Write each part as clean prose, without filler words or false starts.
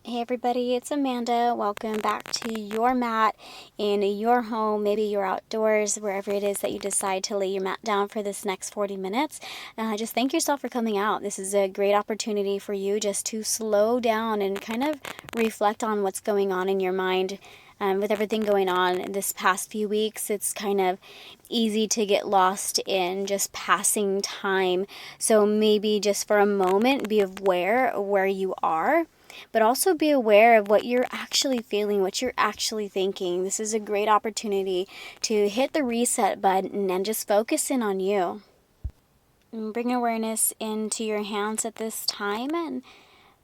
Hey everybody, it's Amanda. Welcome back to your mat in your home. Maybe you're outdoors, wherever it is that you decide to lay your mat down for this next 40 minutes. Just thank yourself for coming out. This is a great opportunity for you just to slow down and kind of reflect on what's going on in your mind. With everything going on this past few weeks, it's kind of easy to get lost in just passing time. So maybe just for a moment, be aware of where you are, but also be aware of what you're actually feeling, what you're actually thinking. This is a great opportunity to hit the reset button and just focus in on you. And bring awareness into your hands at this time and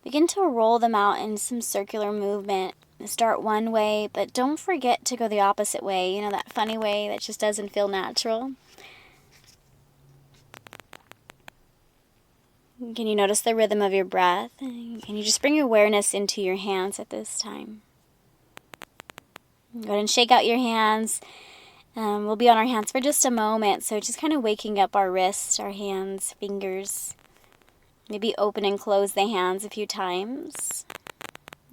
begin to roll them out in some circular movement. Start one way, but don't forget to go the opposite way. You know, that funny way that just doesn't feel natural. Can you notice the rhythm of your breath? Can you just bring your awareness into your hands at this time? Go ahead and shake out your hands. We'll be on our hands for just a moment, so just kind of waking up our wrists, our hands, fingers. Maybe open and close the hands a few times.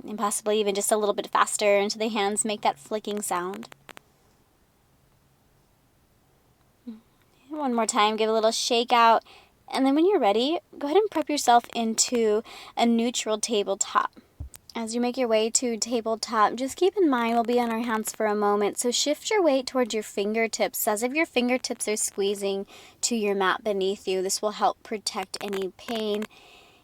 And possibly even just a little bit faster until the hands make that flicking sound. One more time, give a little shake out. And then when you're ready, go ahead and prep yourself into a neutral tabletop. As you make your way to tabletop, just keep in mind we'll be on our hands for a moment. So shift your weight towards your fingertips, as if your fingertips are squeezing to your mat beneath you. This will help protect any pain,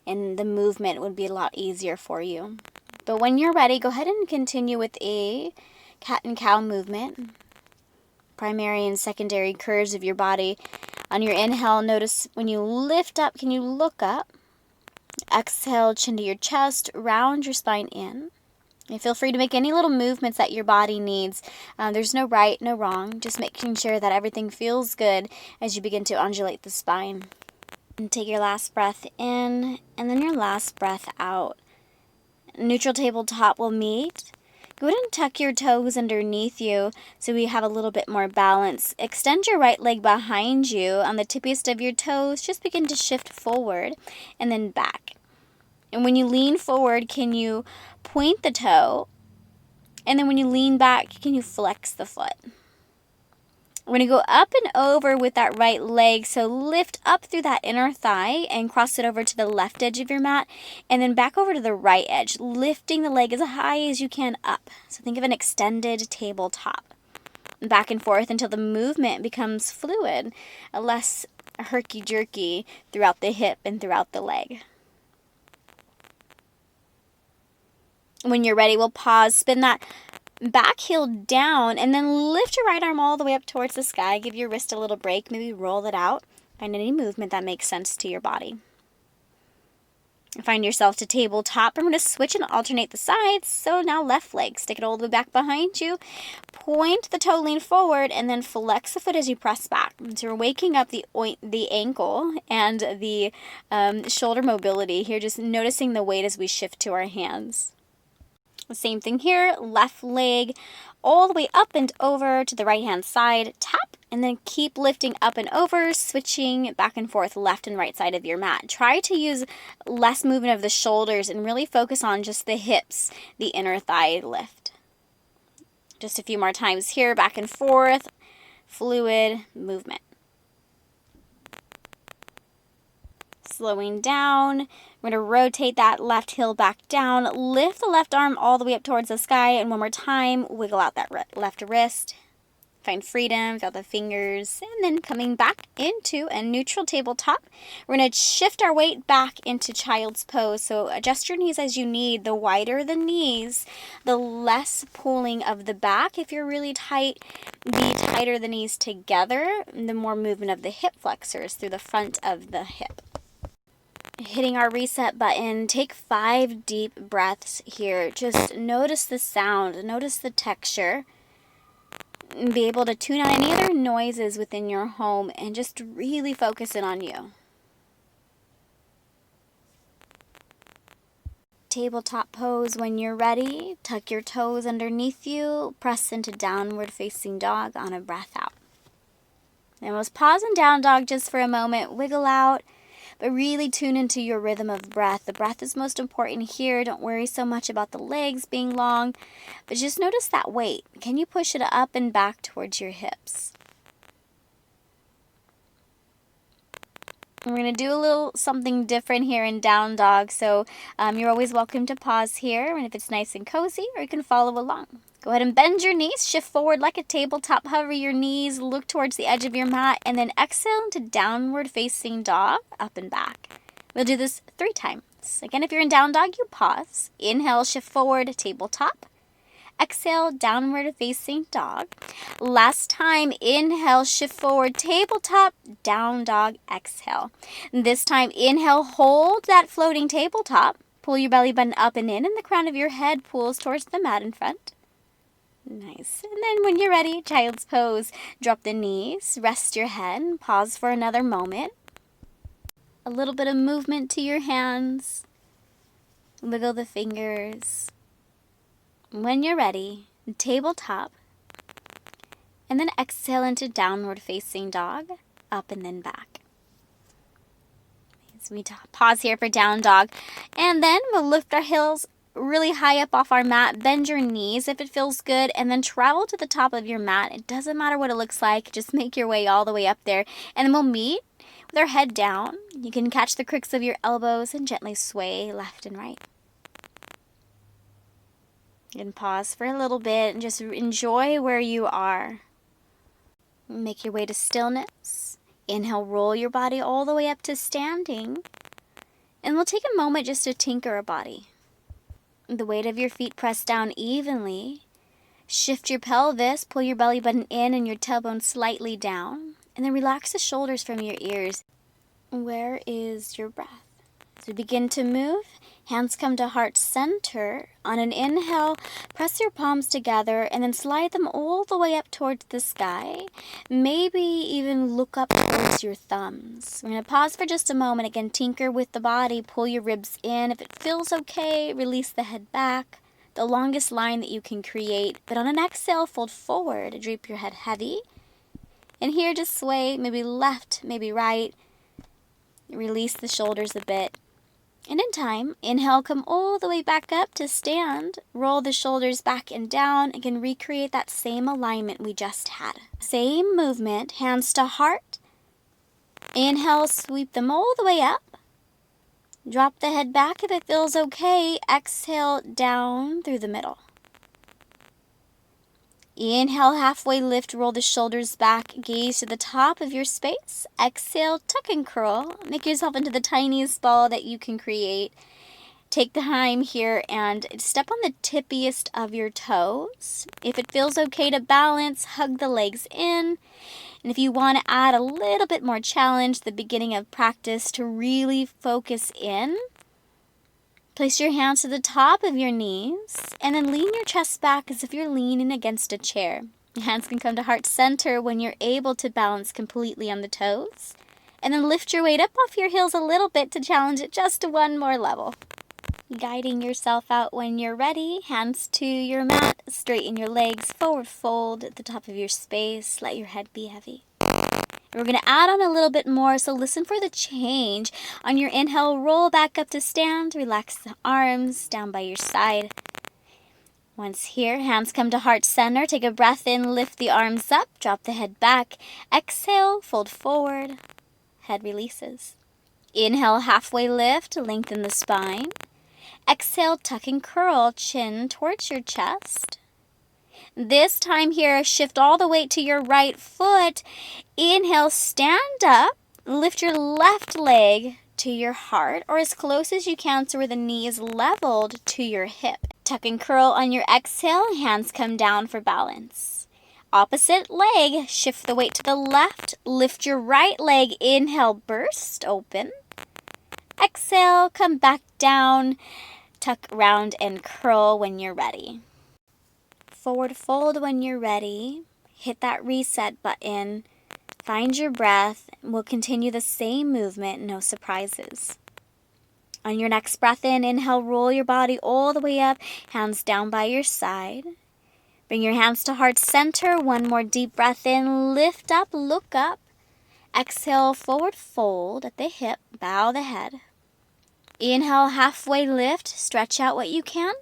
and the movement would be a lot easier for you. But when you're ready, go ahead and continue with a cat and cow movement. Primary and secondary curves of your body. On your inhale, notice when you lift up, can you look up? Exhale, chin to your chest, round your spine in. And feel free to make any little movements that your body needs. There's no right, no wrong. Just making sure that everything feels good as you begin to undulate the spine. And take your last breath in, and then your last breath out. Neutral tabletop will meet. Go ahead and tuck your toes underneath you so we have a little bit more balance. Extend your right leg behind you on the tippiest of your toes. Just begin to shift forward and then back. And when you lean forward, can you point the toe? And then when you lean back, can you flex the foot? We're going to go up and over with that right leg. So lift up through that inner thigh and cross it over to the left edge of your mat. And then back over to the right edge, lifting the leg as high as you can up. So think of an extended tabletop. Back and forth until the movement becomes fluid, less herky-jerky throughout the hip and throughout the leg. When you're ready, we'll pause, spin that back heel down, and then lift your right arm all the way up towards the sky. Give your wrist a little break. Maybe roll it out. Find any movement that makes sense to your body. Find yourself to tabletop. I'm going to switch and alternate the sides. So now left leg. Stick it all the way back behind you. Point the toe, lean forward, and then flex the foot as you press back. So we're waking up the ankle and the shoulder mobility here. Just noticing the weight as we shift to our hands. The same thing here, left leg all the way up and over to the right hand side, tap, and then keep lifting up and over, switching back and forth left and right side of your mat. Try to use less movement of the shoulders and really focus on just the hips, the inner thigh lift. Just a few more times here, back and forth, fluid movement. Slowing down. We're going to rotate that left heel back down. Lift the left arm all the way up towards the sky. And one more time, wiggle out that left wrist. Find freedom, feel the fingers. And then coming back into a neutral tabletop. We're going to shift our weight back into child's pose. So adjust your knees as you need. The wider the knees, the less pulling of the back. If you're really tight, the tighter the knees together, the more movement of the hip flexors through the front of the hip. Hitting our reset button, take 5 deep breaths here. Just notice the sound, notice the texture. Be able to tune out any other noises within your home and just really focus in on you. Tabletop pose when you're ready. Tuck your toes underneath you. Press into downward facing dog on a breath out. And we'll pause in down dog just for a moment. Wiggle out. but really tune into your rhythm of breath. The breath is most important here. Don't worry so much about the legs being long, but just notice that weight. Can you push it up and back towards your hips? We're going to do a little something different here in down dog, so you're always welcome to pause here, and if it's nice and cozy, or you can follow along. Go ahead and bend your knees, shift forward like a tabletop, hover your knees, look towards the edge of your mat, and then exhale into downward facing dog, up and back. We'll do this 3 times. Again, if you're in down dog, you pause. Inhale, shift forward, tabletop. Exhale, downward facing dog. Last time, inhale, shift forward, tabletop, down dog, exhale. This time, inhale, hold that floating tabletop. Pull your belly button up and in, and the crown of your head pulls towards the mat in front. Nice. And then when you're ready, child's pose. Drop the knees, rest your head, pause for another moment. A little bit of movement to your hands. Wiggle the fingers. When you're ready, tabletop, and then exhale into downward facing dog, up and then back. So we pause here for down dog, and then we'll lift our heels really high up off our mat, bend your knees if it feels good, and then travel to the top of your mat. It doesn't matter what it looks like, just make your way all the way up there, and then we'll meet with our head down. You can catch the crooks of your elbows and gently sway left and right. And pause for a little bit and just enjoy where you are. Make your way to stillness. Inhale, roll your body all the way up to standing. And we'll take a moment just to tinker our body. The weight of your feet press down evenly. Shift your pelvis, pull your belly button in and your tailbone slightly down. And then relax the shoulders from your ears. Where is your breath? As we begin to move, hands come to heart center. On an inhale, press your palms together and then slide them all the way up towards the sky. Maybe even look up towards your thumbs. We're going to pause for just a moment. Again, tinker with the body. Pull your ribs in. If it feels okay, release the head back. The longest line that you can create. But on an exhale, fold forward. Drape your head heavy. And here, just sway, maybe left, maybe right. Release the shoulders a bit. And in time, inhale, come all the way back up to stand. Roll the shoulders back and down. Again, recreate that same alignment we just had. Same movement, hands to heart. Inhale, sweep them all the way up. Drop the head back if it feels okay. Exhale, down through the middle. Inhale, halfway lift, roll the shoulders back, gaze to the top of your space. Exhale, tuck and curl. Make yourself into the tiniest ball that you can create. Take the time here and step on the tippiest of your toes. If it feels okay to balance, hug the legs in. And if you want to add a little bit more challenge, the beginning of practice to really focus in, place your hands to the top of your knees and then lean your chest back as if you're leaning against a chair. Your hands can come to heart center when you're able to balance completely on the toes. And then lift your weight up off your heels a little bit to challenge it just to one more level. Guiding yourself out when you're ready. Hands to your mat. Straighten your legs. Forward fold at the top of your space. Let your head be heavy. We're going to add on a little bit more, so listen for the change. On your inhale, roll back up to stand. Relax the arms down by your side. Once here, hands come to heart center. Take a breath in, lift the arms up, drop the head back. Exhale, fold forward. Head releases. Inhale, halfway lift, lengthen the spine. Exhale, tuck and curl, chin towards your chest. This time here, shift all the weight to your right foot. Inhale, stand up. Lift your left leg to your heart or as close as you can to where the knee is leveled to your hip. Tuck and curl on your exhale. Hands come down for balance. Opposite leg, shift the weight to the left. Lift your right leg. Inhale, burst open. Exhale, come back down. Tuck, round, and curl when you're ready. Forward fold when you're ready. Hit that reset button. Find your breath. We'll continue the same movement, no surprises. On your next breath in, inhale, roll your body all the way up, hands down by your side. Bring your hands to heart center. One more deep breath in, lift up, look up. Exhale, forward fold at the hip, bow the head. Inhale, halfway lift, stretch out what you can.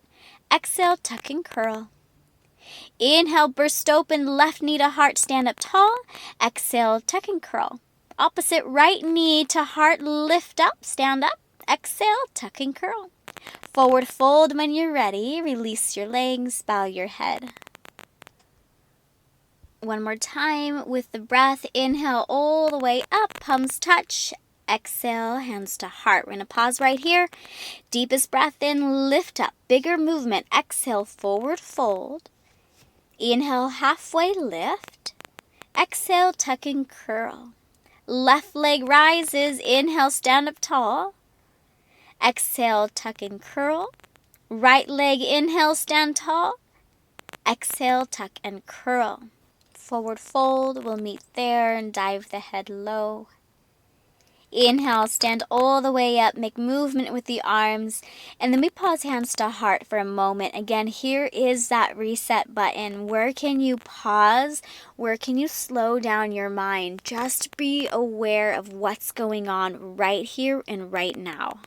Exhale, tuck and curl. Inhale, burst open, left knee to heart, stand up tall. Exhale, tuck and curl. Opposite right knee to heart, lift up, stand up. Exhale, tuck and curl. Forward fold when you're ready. Release your legs, bow your head. One more time with the breath. Inhale all the way up, palms touch. Exhale, hands to heart. We're going to pause right here. Deepest breath in, lift up, bigger movement. Exhale, forward fold. Inhale, halfway lift. Exhale, tuck and curl. Left leg rises. Inhale, stand up tall. Exhale, tuck and curl. Right leg, inhale, stand tall. Exhale, tuck and curl. Forward fold, we'll meet there and dive the head low. Inhale, stand all the way up, make movement with the arms, and then we pause hands to heart for a moment. Again, here is that reset button. Where can you pause? Where can you slow down your mind? Just be aware of what's going on right here and right now.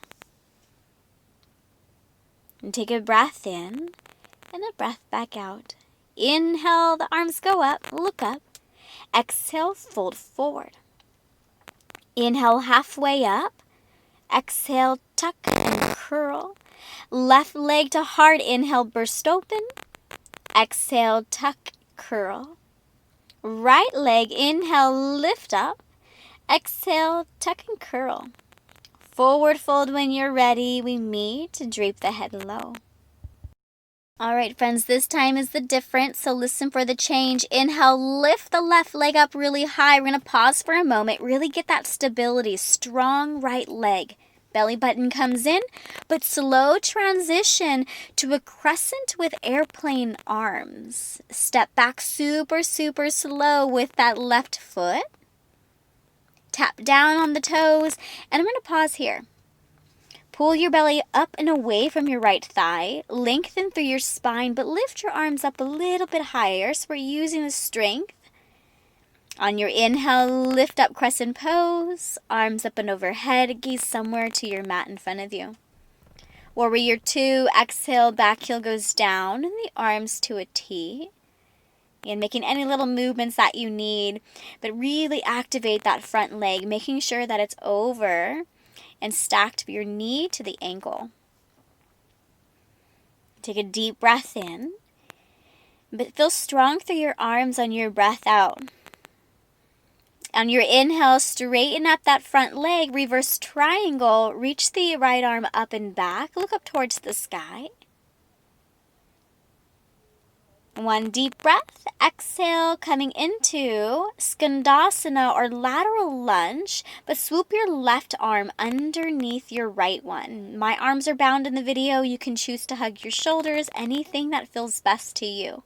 And take a breath in and a breath back out. Inhale, the arms go up, look up. Exhale, fold forward. Inhale, halfway up. Exhale, tuck and curl. Left leg to heart, inhale, burst open. Exhale, tuck, curl. Right leg, inhale, lift up. Exhale, tuck and curl. Forward fold when you're ready. We meet to drape the head low. All right, friends, this time is the difference, so listen for the change. Inhale, lift the left leg up really high. We're going to pause for a moment, really get that stability. Strong right leg. Belly button comes in, but slow transition to a crescent with airplane arms. Step back super, super slow with that left foot. Tap down on the toes, and I'm going to pause here. Pull your belly up and away from your right thigh. Lengthen through your spine, but lift your arms up a little bit higher. So we're using the strength. On your inhale, lift up Crescent Pose. Arms up and overhead. Gaze somewhere to your mat in front of you. Warrior 2. Exhale, back heel goes down and the arms to a T. And making any little movements that you need. But really activate that front leg, making sure that it's over and stacked your knee to the ankle. Take a deep breath in, but feel strong through your arms on your breath out. On your inhale, straighten up that front leg, reverse triangle, reach the right arm up and back, look up towards the sky. One deep breath, exhale, coming into Skandasana or Lateral Lunge, but swoop your left arm underneath your right one. My arms are bound in the video. You can choose to hug your shoulders, anything that feels best to you.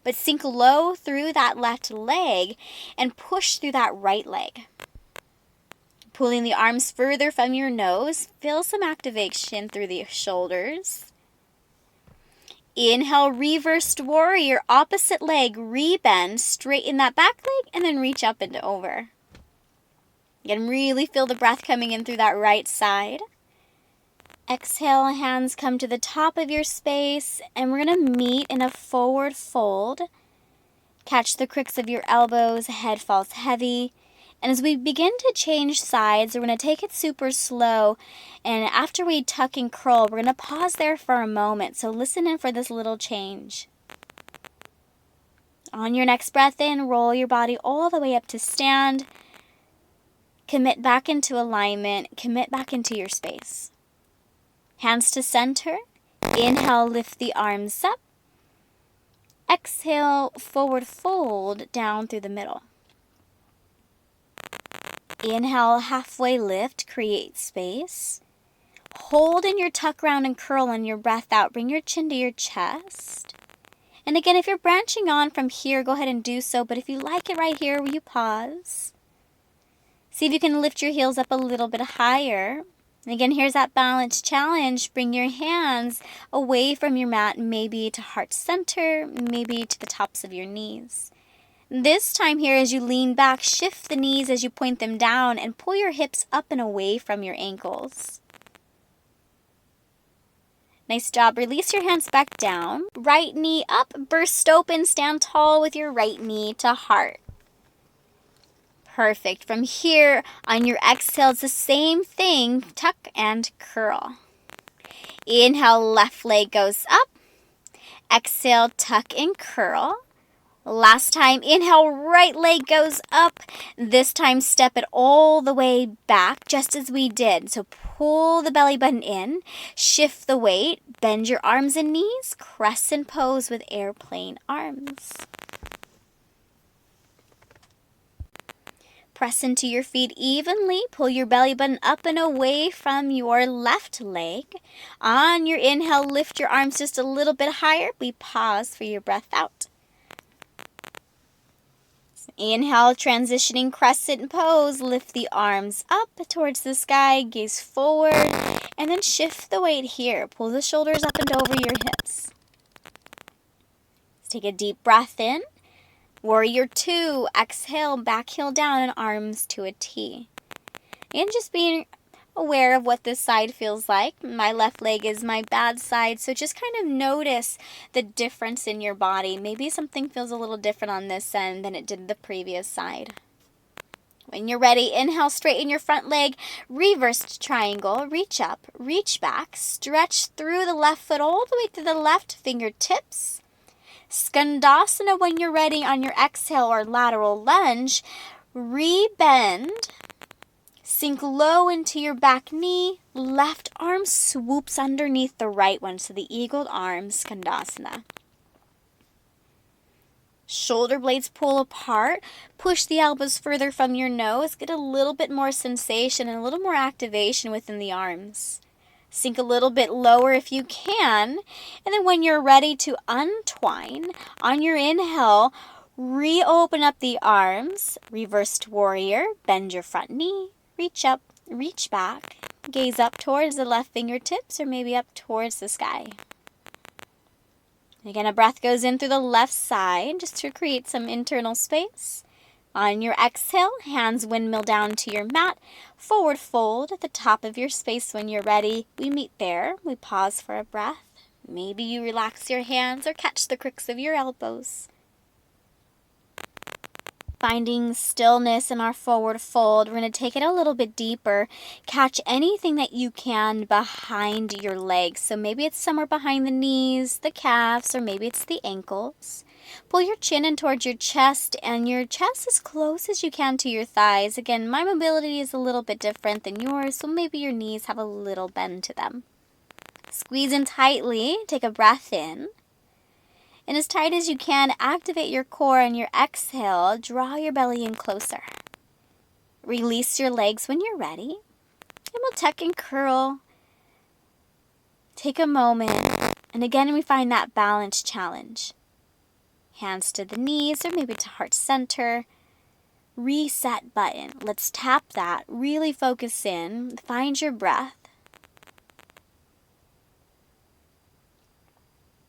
But sink low through that left leg and push through that right leg. Pulling the arms further from your nose, feel some activation through the shoulders. Inhale, reversed warrior, opposite leg, rebend, straighten that back leg, and then reach up and over. Again, really feel the breath coming in through that right side. Exhale, hands come to the top of your space, and we're going to meet in a forward fold. Catch the crooks of your elbows, head falls heavy. And as we begin to change sides, we're going to take it super slow. And after we tuck and curl, we're going to pause there for a moment. So listen in for this little change. On your next breath in, roll your body all the way up to stand. Commit back into alignment. Commit back into your space. Hands to center. Inhale, lift the arms up. Exhale, forward fold down through the middle. Inhale, halfway lift, create space. Hold in your tuck round and curl on your breath out. Bring your chin to your chest. And again, if you're branching on from here, go ahead and do so. But if you like it right here, will you pause? See if you can lift your heels up a little bit higher. And again, here's that balance challenge. Bring your hands away from your mat, maybe to heart center, maybe to the tops of your knees. This time here, as you lean back, shift the knees as you point them down and pull your hips up and away from your ankles. Nice job. Release your hands back down. Right knee up, burst open, stand tall with your right knee to heart. Perfect. From here, on your exhale, it's the same thing. Tuck and curl. Inhale, left leg goes up. Exhale, tuck and curl. Last time, inhale, right leg goes up. This time, step it all the way back, just as we did. So pull the belly button in, shift the weight, bend your arms and knees, crescent pose with airplane arms. Press into your feet evenly, pull your belly button up and away from your left leg. On your inhale, lift your arms just a little bit higher. We pause for your breath out. Inhale, transitioning crescent pose. Lift the arms up towards the sky, gaze forward, and then shift the weight here. Pull the shoulders up and over your hips. Let's take a deep breath in. Warrior 2. Exhale, back heel down and arms to a T. And just being aware of what this side feels like. My left leg is my bad side, so just kind of notice the difference in your body. Maybe something feels a little different on this end than it did the previous side. When you're ready, inhale, straighten your front leg, reversed triangle, reach up, reach back, stretch through the left foot all the way to the left, fingertips. Skandasana when you're ready on your exhale or lateral lunge, rebend. Sink low into your back knee. Left arm swoops underneath the right one. So the eagled arms, Skandasana. Shoulder blades pull apart. Push the elbows further from your nose. Get a little bit more sensation and a little more activation within the arms. Sink a little bit lower if you can. And then when you're ready to untwine, on your inhale, reopen up the arms. Reversed warrior. Bend your front knee. Reach up, reach back, gaze up towards the left fingertips or maybe up towards the sky. Again, a breath goes in through the left side just to create some internal space. On your exhale, hands windmill down to your mat, forward fold at the top of your space when you're ready. We meet there. We pause for a breath. Maybe you relax your hands or catch the crooks of your elbows. Finding stillness in our forward fold, we're going to take it a little bit deeper. Catch anything that you can behind your legs. So maybe it's somewhere behind the knees, the calves, or maybe it's the ankles. Pull your chin in towards your chest and your chest as close as you can to your thighs. Again, my mobility is a little bit different than yours, so maybe your knees have a little bend to them. Squeeze in tightly. Take a breath in. And as tight as you can, activate your core on your exhale. Draw your belly in closer. Release your legs when you're ready. And we'll tuck and curl. Take a moment. And again, we find that balance challenge. Hands to the knees or maybe to heart center. Reset button. Let's tap that. Really focus in. Find your breath.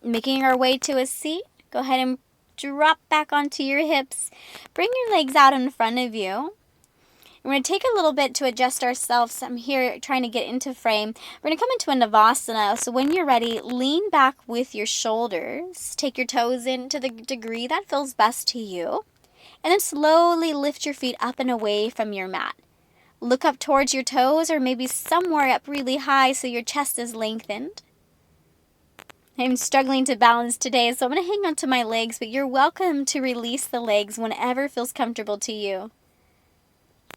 Making our way to a seat, go ahead and drop back onto your hips. Bring your legs out in front of you. We're going to take a little bit to adjust ourselves. I'm here trying to get into frame. We're going to come into a Navasana. So when you're ready, lean back with your shoulders. Take your toes in to the degree that feels best to you. And then slowly lift your feet up and away from your mat. Look up towards your toes or maybe somewhere up really high so your chest is lengthened. I'm struggling to balance today, so I'm going to hang on to my legs, but you're welcome to release the legs whenever feels comfortable to you.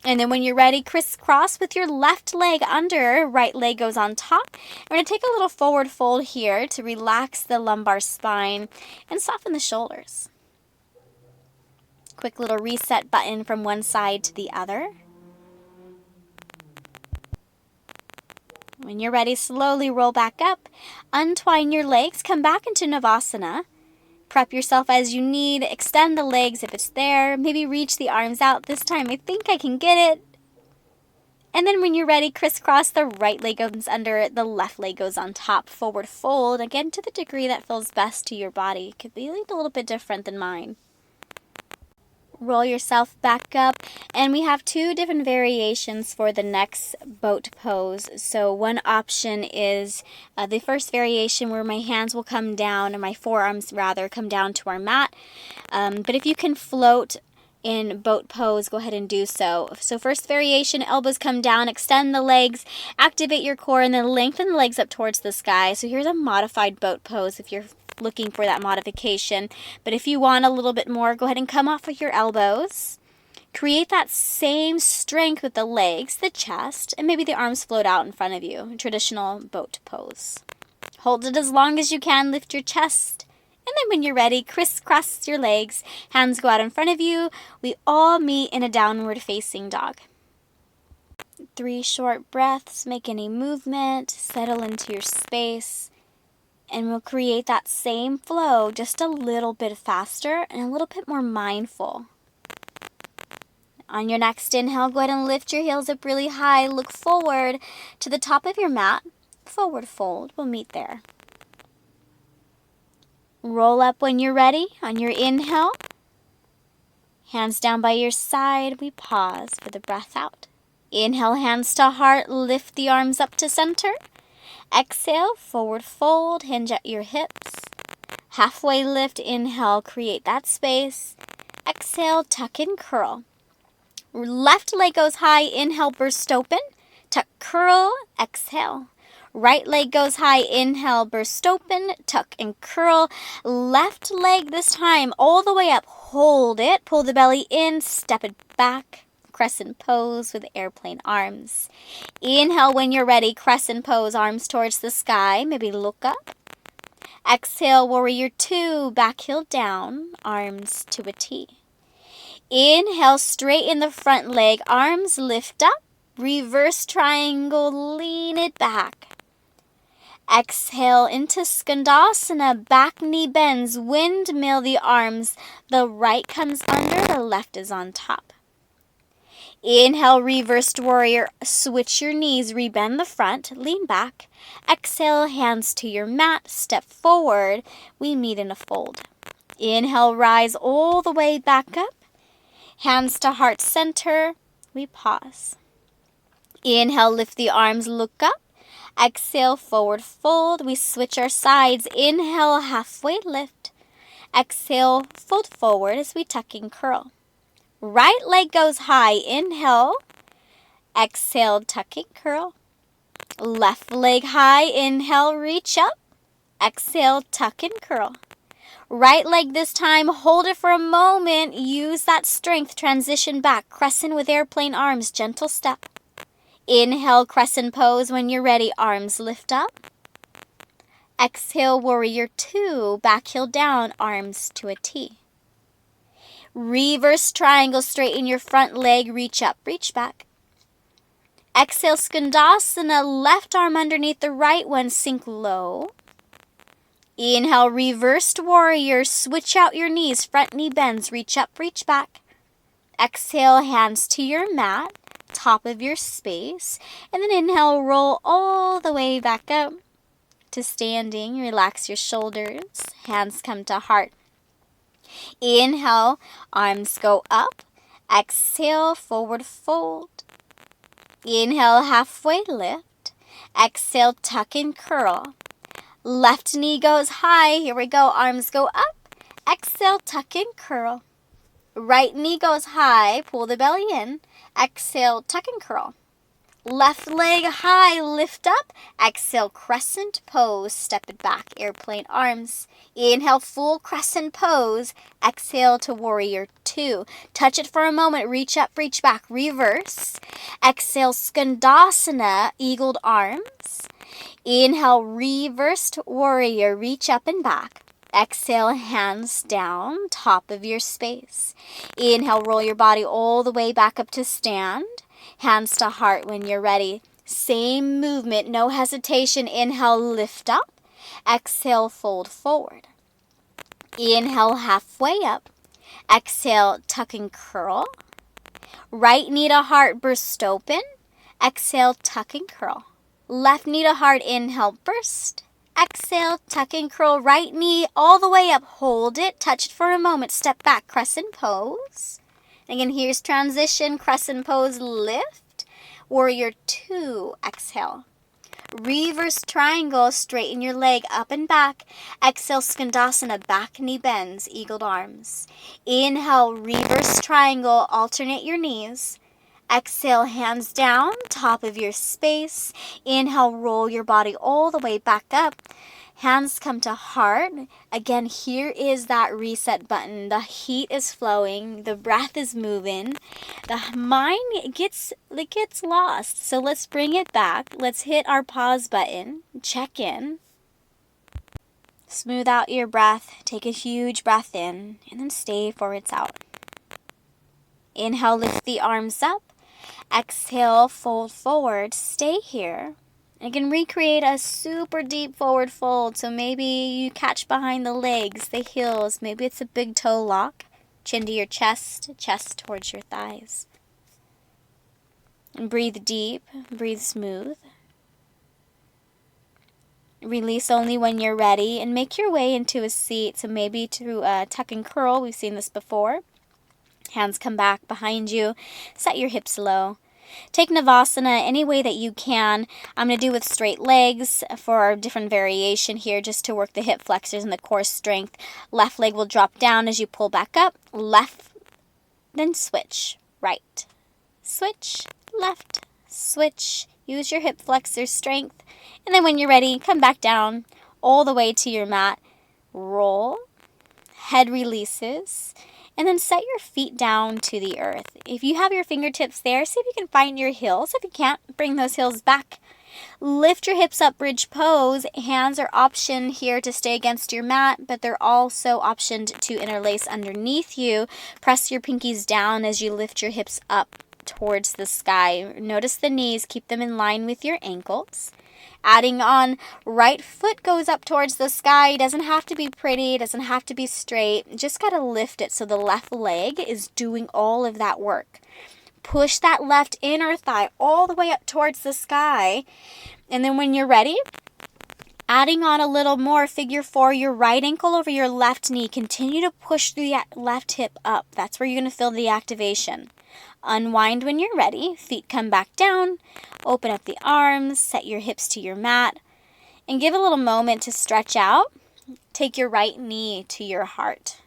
And then when you're ready, crisscross with your left leg under, right leg goes on top. We're going to take a little forward fold here to relax the lumbar spine and soften the shoulders. Quick little reset button from one side to the other. When you're ready, slowly roll back up, untwine your legs, come back into Navasana. Prep yourself as you need, extend the legs if it's there, maybe reach the arms out. This time I think I can get it. And then when you're ready, crisscross, the right leg goes under, the left leg goes on top, forward fold, again to the degree that feels best to your body. It could be a little bit different than mine. roll yourself back up, and we have 2 different variations for the next boat pose. So one option is the first variation where my hands will come down, or my forearms rather, come down to our mat. But if you can float in boat pose, go ahead and do so. So first variation, elbows come down, extend the legs, activate your core, and then lengthen the legs up towards the sky. So here's a modified boat pose if you're looking for that modification. But if you want a little bit more, go ahead and come off with your elbows. Create that same strength with the legs, the chest, and maybe the arms float out in front of you. Traditional boat pose. Hold it as long as you can, lift your chest. And then when you're ready, crisscross your legs, hands go out in front of you. We all meet in a downward facing dog. 3 short breaths, make any movement, settle into your space, and we'll create that same flow just a little bit faster and a little bit more mindful. On your next inhale, go ahead and lift your heels up really high, look forward to the top of your mat, forward fold, we'll meet there. Roll up when you're ready. On your inhale, hands down by your side, we pause for the breath out. Inhale, hands to heart, lift the arms up to center. Exhale, forward fold, hinge at your hips. Halfway lift, inhale, create that space. Exhale, tuck and curl. Left leg goes high, inhale, burst open. Tuck, curl, exhale. Right leg goes high, inhale, burst open, tuck and curl. Left leg this time all the way up, hold it, pull the belly in, step it back. Crescent pose with airplane arms. Inhale when you're ready, crescent pose, arms towards the sky, maybe look up. Exhale, warrior 2, back heel down, arms to a T. Inhale, straighten the front leg, arms lift up, reverse triangle, lean it back. Exhale into Skandasana, back knee bends, windmill the arms. The right comes under, the left is on top. Inhale, reversed warrior, switch your knees, rebend the front, lean back. Exhale, hands to your mat, step forward, we meet in a fold. Inhale, rise all the way back up. Hands to heart center, we pause. Inhale, lift the arms, look up. Exhale, forward fold. We switch our sides. Inhale, halfway lift. Exhale, fold forward as we tuck and curl. Right leg goes high. Inhale. Exhale, tuck and curl. Left leg high. Inhale, reach up. Exhale, tuck and curl. Right leg this time. Hold it for a moment. Use that strength. Transition back. Crescent with airplane arms. Gentle step. Inhale, crescent pose. When you're ready, arms lift up. Exhale, warrior 2, back heel down, arms to a T. Reverse triangle, straighten your front leg, reach up, reach back. Exhale, Skandasana, left arm underneath the right one, sink low. Inhale, reversed warrior, switch out your knees, front knee bends, reach up, reach back. Exhale, hands to your mat, top of your space, and then inhale, roll all the way back up to standing. Relax your shoulders, hands come to heart. Inhale, arms go up. Exhale, forward fold. Inhale, halfway lift. Exhale, tuck and curl. Left knee goes high. Here we go, arms go up. Exhale, tuck and curl. Right knee goes high, pull the belly in. Exhale, tuck and curl. Left leg high, lift up. Exhale, crescent pose, step it back, airplane arms. Inhale, full crescent pose. Exhale to warrior 2. Touch it for a moment, reach up, reach back, reverse. Exhale, Skandasana, eagled arms. Inhale, reversed warrior, reach up and back. Exhale, hands down, top of your space. Inhale, roll your body all the way back up to stand. Hands to heart when you're ready. Same movement, no hesitation. Inhale, lift up. Exhale, fold forward. Inhale, halfway up. Exhale, tuck and curl. Right knee to heart, burst open. Exhale, tuck and curl. Left knee to heart, inhale, burst. Exhale, tuck and curl, right knee all the way up. Hold it, touch it for a moment. Step back, crescent pose. Again, here's transition, crescent pose, lift. Warrior 2, exhale. Reverse triangle, straighten your leg up and back. Exhale, skandasana, back knee bends, eagled arms. Inhale, reverse triangle, alternate your knees. Exhale, hands down, top of your space. Inhale, roll your body all the way back up. Hands come to heart. Again, here is that reset button. The heat is flowing. The breath is moving. The mind gets lost. So let's bring it back. Let's hit our pause button. Check in. Smooth out your breath. Take a huge breath in. And then stay for it's out. Inhale, lift the arms up. Exhale, fold forward. Stay here. You can recreate a super deep forward fold. So maybe you catch behind the legs, the heels. Maybe it's a big toe lock. Chin to your chest, chest towards your thighs. And breathe deep, breathe smooth. Release only when you're ready and make your way into a seat. So maybe to a tuck and curl. We've seen this before. Hands come back behind you. Set your hips low. Take Navasana any way that you can. I'm going to do with straight legs for a different variation here just to work the hip flexors and the core strength. Left leg will drop down as you pull back up. Left, then switch. Right. Switch. Left. Switch. Use your hip flexor strength. And then when you're ready, come back down all the way to your mat. Roll. Head releases. And then set your feet down to the earth. If you have your fingertips there, see if you can find your heels. If you can't, bring those heels back. Lift your hips up, bridge pose. Hands are optioned here to stay against your mat, but they're also optioned to interlace underneath you. Press your pinkies down as you lift your hips up towards the sky. Notice the knees, keep them in line with your ankles. Adding on, right foot goes up towards the sky. Doesn't have to be pretty, doesn't have to be straight. Just got to lift it so the left leg is doing all of that work. Push that left inner thigh all the way up towards the sky. And then when you're ready, adding on a little more, figure 4, your right ankle over your left knee. Continue to push the left hip up. That's where you're going to feel the activation. Unwind when you're ready. Feet come back down. Open up the arms. Set your hips to your mat. And give a little moment to stretch out. Take your right knee to your heart.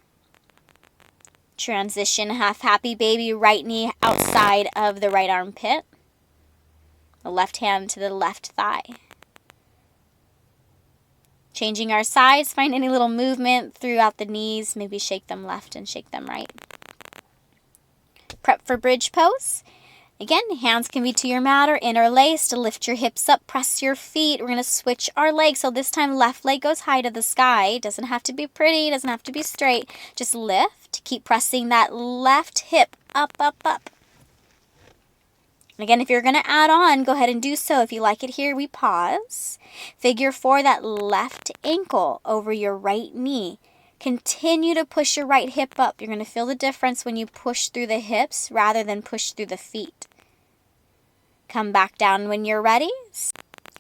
Transition, half happy baby. Right knee outside of the right armpit. The left hand to the left thigh. Changing our sides. Find any little movement throughout the knees. Maybe shake them left and shake them right. Prep for bridge pose. Again, hands can be to your mat or interlaced. Lift your hips up, press your feet. We're going to switch our legs. So this time, left leg goes high to the sky. Doesn't have to be pretty, doesn't have to be straight. Just lift. Keep pressing that left hip up, up, up. Again, if you're going to add on, go ahead and do so. If you like it here, we pause. Figure 4, that left ankle over your right knee. Continue to push your right hip up. You're going to feel the difference when you push through the hips rather than push through the feet. Come back down when you're ready.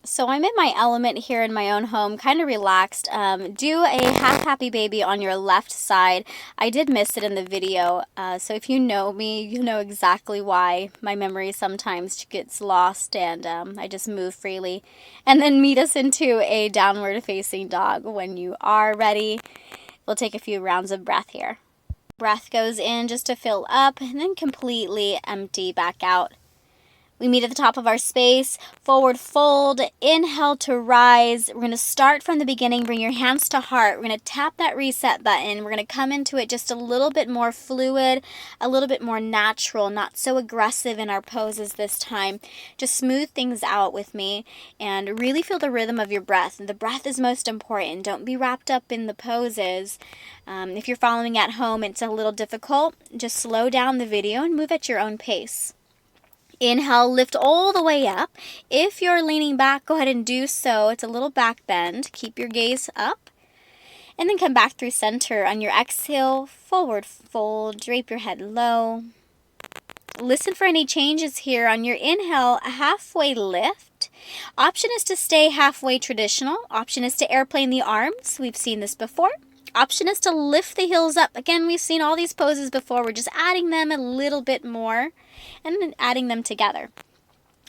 So I'm in my element here in my own home, kind of relaxed. Do a half happy baby on your left side. I did miss it in the video, so if you know me, you know exactly why my memory sometimes gets lost and I just move freely. And then meet us into a downward facing dog when you are ready. We'll take a few rounds of breath here. Breath goes in just to fill up and then completely empty back out. We meet at the top of our space, forward fold, inhale to rise. We're going to start from the beginning, bring your hands to heart. We're going to tap that reset button. We're going to come into it just a little bit more fluid, a little bit more natural, not so aggressive in our poses this time. Just smooth things out with me and really feel the rhythm of your breath. The breath is most important. Don't be wrapped up in the poses. If you're following at home, it's a little difficult. Just slow down the video and move at your own pace. Inhale, lift all the way up. If you're leaning back, go ahead and do so. It's a little back bend. Keep your gaze up. And then come back through center. On your exhale, forward fold. Drape your head low. Listen for any changes here. On your inhale, a halfway lift. Option is to stay halfway traditional. Option is to airplane the arms. We've seen this before. Option is to lift the heels up. Again, we've seen all these poses before. We're just adding them a little bit more and then adding them together.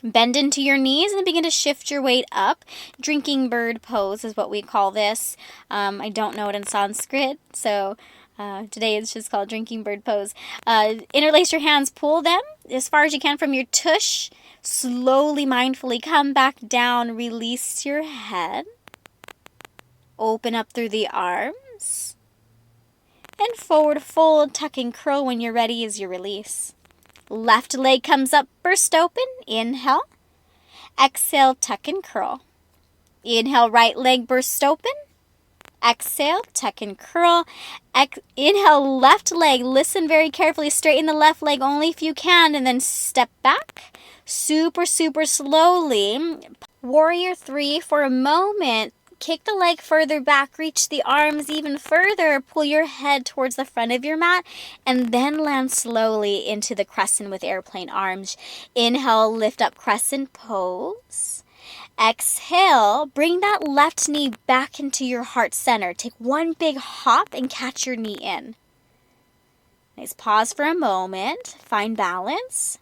Bend into your knees and begin to shift your weight up. Drinking bird pose is what we call this. I don't know it in Sanskrit, so today it's just called drinking bird pose. Interlace your hands, pull them as far as you can from your tush. Slowly, mindfully come back down. Release your head. Open up through the arms. And forward fold, tuck and curl when you're ready as you release. Left leg comes up, burst open. Inhale. Exhale, tuck and curl. Inhale, right leg burst open. Exhale, tuck and curl. Inhale, left leg. Listen very carefully. Straighten the left leg only if you can, and then step back. Super, super slowly. Warrior 3 for a moment. Kick the leg further back, reach the arms even further, pull your head towards the front of your mat, and then land slowly into the crescent with airplane arms. Inhale, lift up crescent pose. Exhale, bring that left knee back into your heart center. Take one big hop and catch your knee in. Nice pause for a moment, find balance.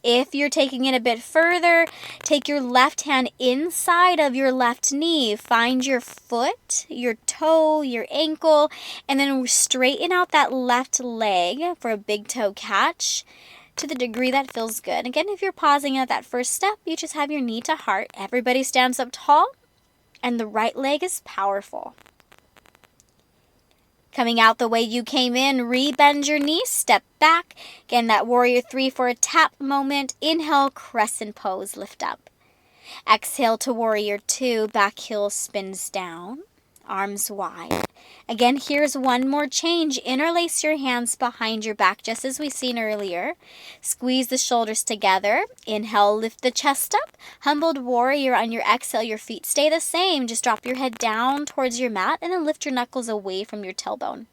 If you're taking it a bit further, take your left hand inside of your left knee. Find your foot, your toe, your ankle, and then straighten out that left leg for a big toe catch to the degree that feels good. Again, if you're pausing at that first step, you just have your knee to heart. Everybody stands up tall, and the right leg is powerful. Coming out the way you came in, re-bend your knees, step back. Again, that warrior 3 for a tap moment. Inhale, crescent pose, lift up. Exhale to warrior 2, back heel spins down, arms wide. Again, here's one more change. Interlace your hands behind your back, just as we seen earlier. Squeeze the shoulders together. Inhale, lift the chest up. Humbled warrior on your exhale, your feet stay the same. Just drop your head down towards your mat and then lift your knuckles away from your tailbone.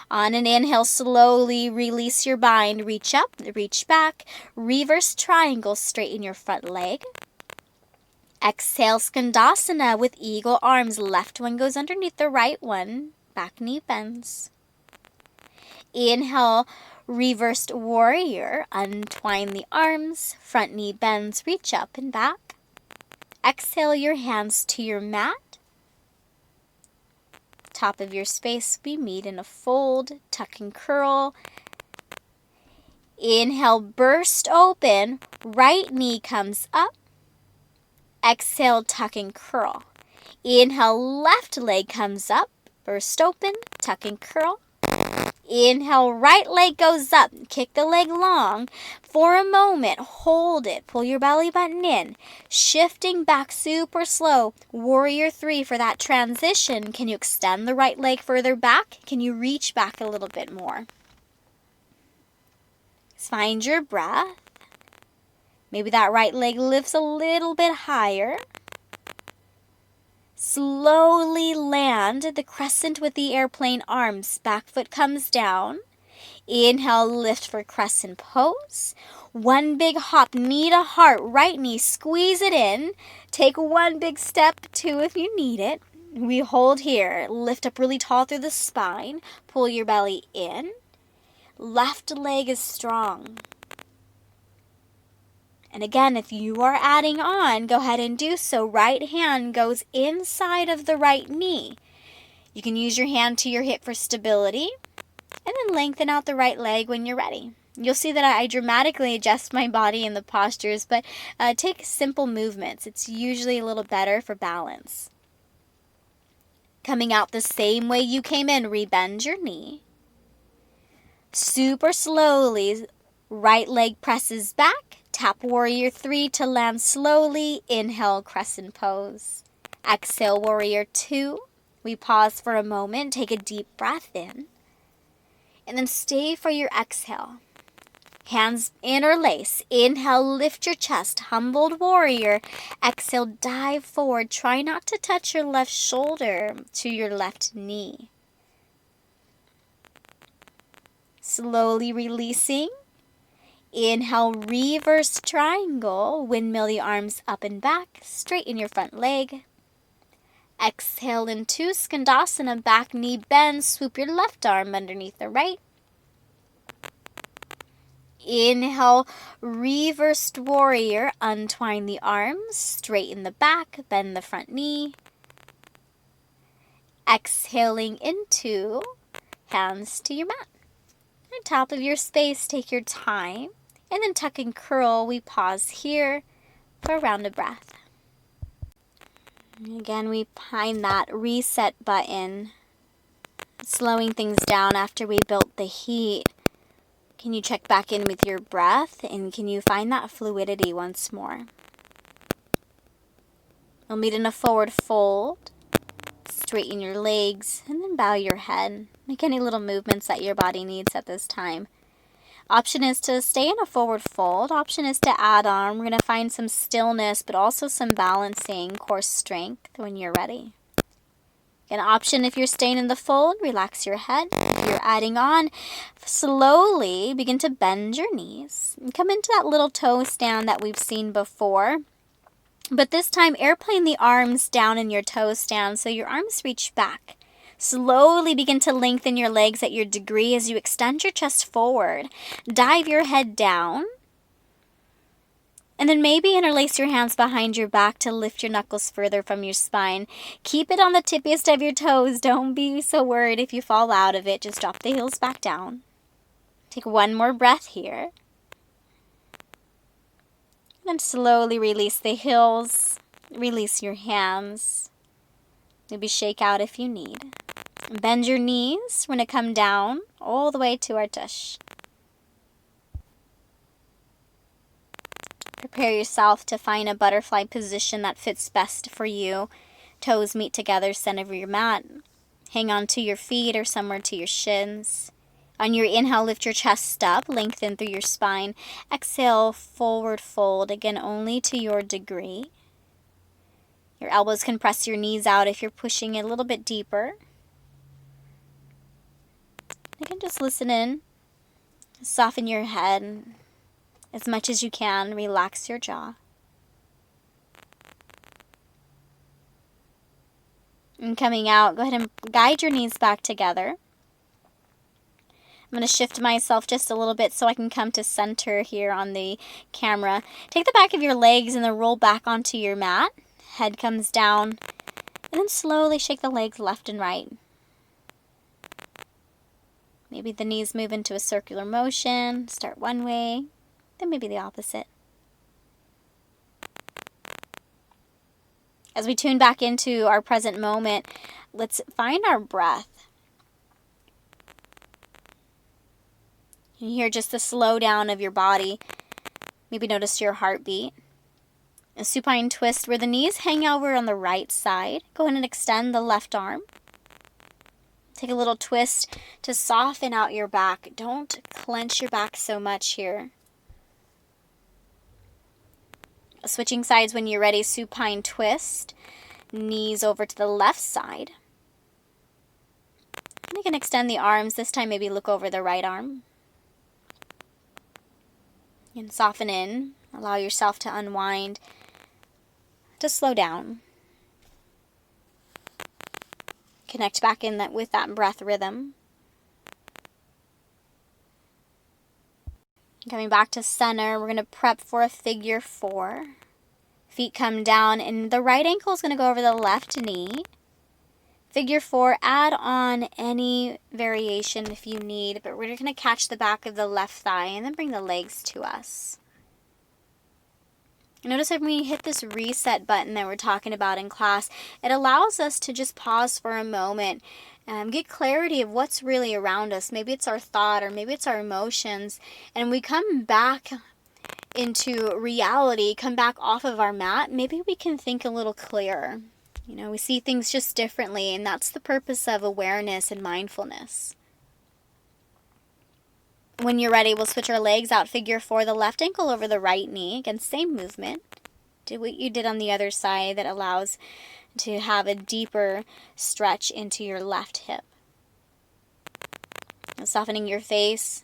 On an inhale, slowly release your bind. Reach up, reach back. Reverse triangle, straighten your front leg. Exhale, Skandasana with eagle arms. Left one goes underneath the right one. Back knee bends. Inhale, reversed warrior. Untwine the arms. Front knee bends. Reach up and back. Exhale your hands to your mat. Top of your space, we meet in a fold. Tuck and curl. Inhale, burst open. Right knee comes up. Exhale, tuck and curl. Inhale, left leg comes up. Burst open, tuck and curl. Inhale, right leg goes up. Kick the leg long. For a moment, hold it. Pull your belly button in. Shifting back super slow. Warrior 3 for that transition. Can you extend the right leg further back? Can you reach back a little bit more? Find your breath. Maybe that right leg lifts a little bit higher. Slowly land the crescent with the airplane arms. Back foot comes down. Inhale, lift for crescent pose. One big hop, knee to heart, right knee, squeeze it in. Take one big step, 2 if you need it. We hold here. Lift up really tall through the spine. Pull your belly in. Left leg is strong. And again, if you are adding on, go ahead and do so. Right hand goes inside of the right knee. You can use your hand to your hip for stability, and then lengthen out the right leg when you're ready. You'll see that I dramatically adjust my body in the postures, but take simple movements. It's usually a little better for balance. Coming out the same way you came in, rebend your knee. Super slowly, right leg presses back. Tap warrior 3 to land slowly. Inhale, crescent pose. Exhale, warrior 2. We pause for a moment, take a deep breath in, and then stay for your exhale. Hands interlace. Inhale, lift your chest, humbled warrior. Exhale, dive forward. Try not to touch your left shoulder to your left knee. Slowly releasing. Inhale, reverse triangle. Windmill the arms up and back. Straighten your front leg. Exhale into Skandasana, back knee bends. Swoop your left arm underneath the right. Inhale, reversed warrior. Untwine the arms, straighten the back, bend the front knee. Exhaling into hands to your mat. On top of your space, take your time. And then tuck and curl. We pause here for a round of breath. Again, we find that reset button, slowing things down after we built the heat. Can you check back in with your breath, and can you find that fluidity once more? We'll meet in a forward fold. Straighten your legs, and then bow your head. Make any little movements that your body needs at this time. Option is to stay in a forward fold. Option is to add on. We're going to find some stillness, but also some balancing core strength when you're ready. An option, if you're staying in the fold, relax your head. If you're adding on, slowly begin to bend your knees. And come into that little toe stand that we've seen before. But this time, airplane the arms down in your toe stand so your arms reach back. Slowly begin to lengthen your legs at your degree as you extend your chest forward. Dive your head down. And then maybe interlace your hands behind your back to lift your knuckles further from your spine. Keep it on the tippiest of your toes. Don't be so worried if you fall out of it. Just drop the heels back down. Take one more breath here. Then slowly release the heels. Release your hands. Maybe shake out if you need. Bend your knees. We're going to come down all the way to our tush. Prepare yourself to find a butterfly position that fits best for you. Toes meet together, center of your mat. Hang on to your feet or somewhere to your shins. On your inhale, lift your chest up, lengthen through your spine. Exhale, forward fold, again only to your degree. Your elbows can press your knees out if you're pushing it a little bit deeper. You can just listen in. Soften your head as much as you can. Relax your jaw. And coming out, go ahead and guide your knees back together. I'm going to shift myself just a little bit so I can come to center here on the camera. Take the back of your legs and then roll back onto your mat. Head comes down. And then slowly shake the legs left and right. Maybe the knees move into a circular motion. Start one way, then maybe the opposite. As we tune back into our present moment, let's find our breath. You hear just the slowdown of your body. Maybe notice your heartbeat. A supine twist where the knees hang over on the right side. Go ahead and extend the left arm. Take a little twist to soften out your back. Don't clench your back so much here. Switching sides when you're ready, supine twist. Knees over to the left side. And you can extend the arms. This time maybe look over the right arm. And soften in. Allow yourself to unwind. To slow down. Connect back in with that breath rhythm. Coming back to center, we're going to prep for a figure 4. Feet come down, and the right ankle is going to go over the left knee. Figure 4, add on any variation if you need, but we're going to catch the back of the left thigh and then bring the legs to us. Notice when we hit this reset button that we're talking about in class, it allows us to just pause for a moment, get clarity of what's really around us. Maybe it's our thought or maybe it's our emotions. And we come back into reality, come back off of our mat, maybe we can think a little clearer. You know, we see things just differently, and that's the purpose of awareness and mindfulness. When you're ready, we'll switch our legs out. Figure 4, the left ankle over the right knee. Again, same movement. Do what you did on the other side that allows to have a deeper stretch into your left hip. And softening your face.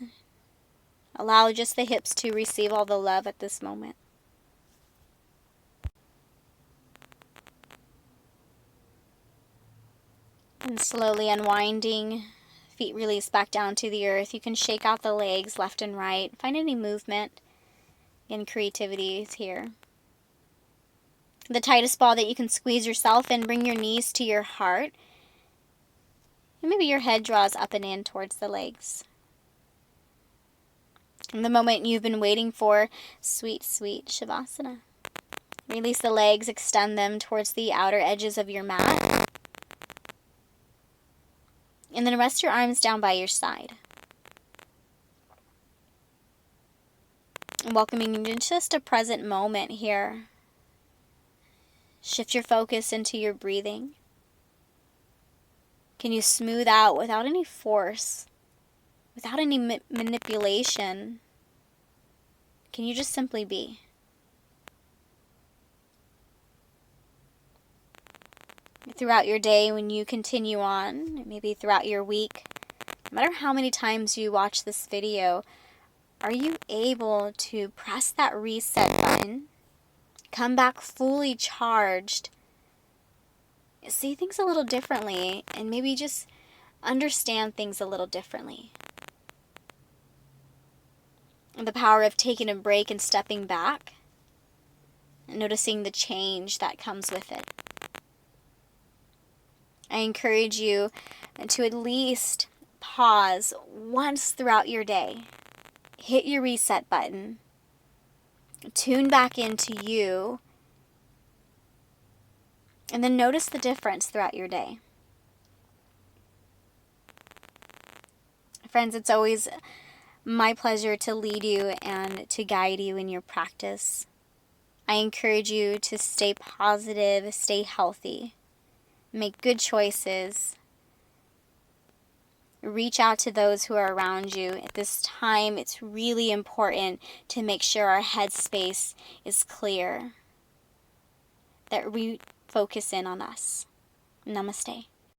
Allow just the hips to receive all the love at this moment. And slowly unwinding, feet release back down to the earth. You can shake out the legs left and right. Find any movement. Again, creativity is here. The tightest ball that you can squeeze yourself in. Bring your knees to your heart. And maybe your head draws up and in towards the legs. And the moment you've been waiting for, sweet, sweet Shavasana. Release the legs, extend them towards the outer edges of your mat. And then rest your arms down by your side. And welcoming into just a present moment here. Shift your focus into your breathing. Can you smooth out without any force, without any manipulation? Can you just simply be? Throughout your day, when you continue on, maybe throughout your week, no matter how many times you watch this video, are you able to press that reset button, come back fully charged, see things a little differently, and maybe just understand things a little differently? And the power of taking a break and stepping back, and noticing the change that comes with it. I encourage you to at least pause once throughout your day. Hit your reset button. Tune back into you. And then notice the difference throughout your day. Friends, it's always my pleasure to lead you and to guide you in your practice. I encourage you to stay positive, stay healthy. Make good choices. Reach out to those who are around you. At this time, it's really important to make sure our headspace is clear, that we focus in on us. Namaste.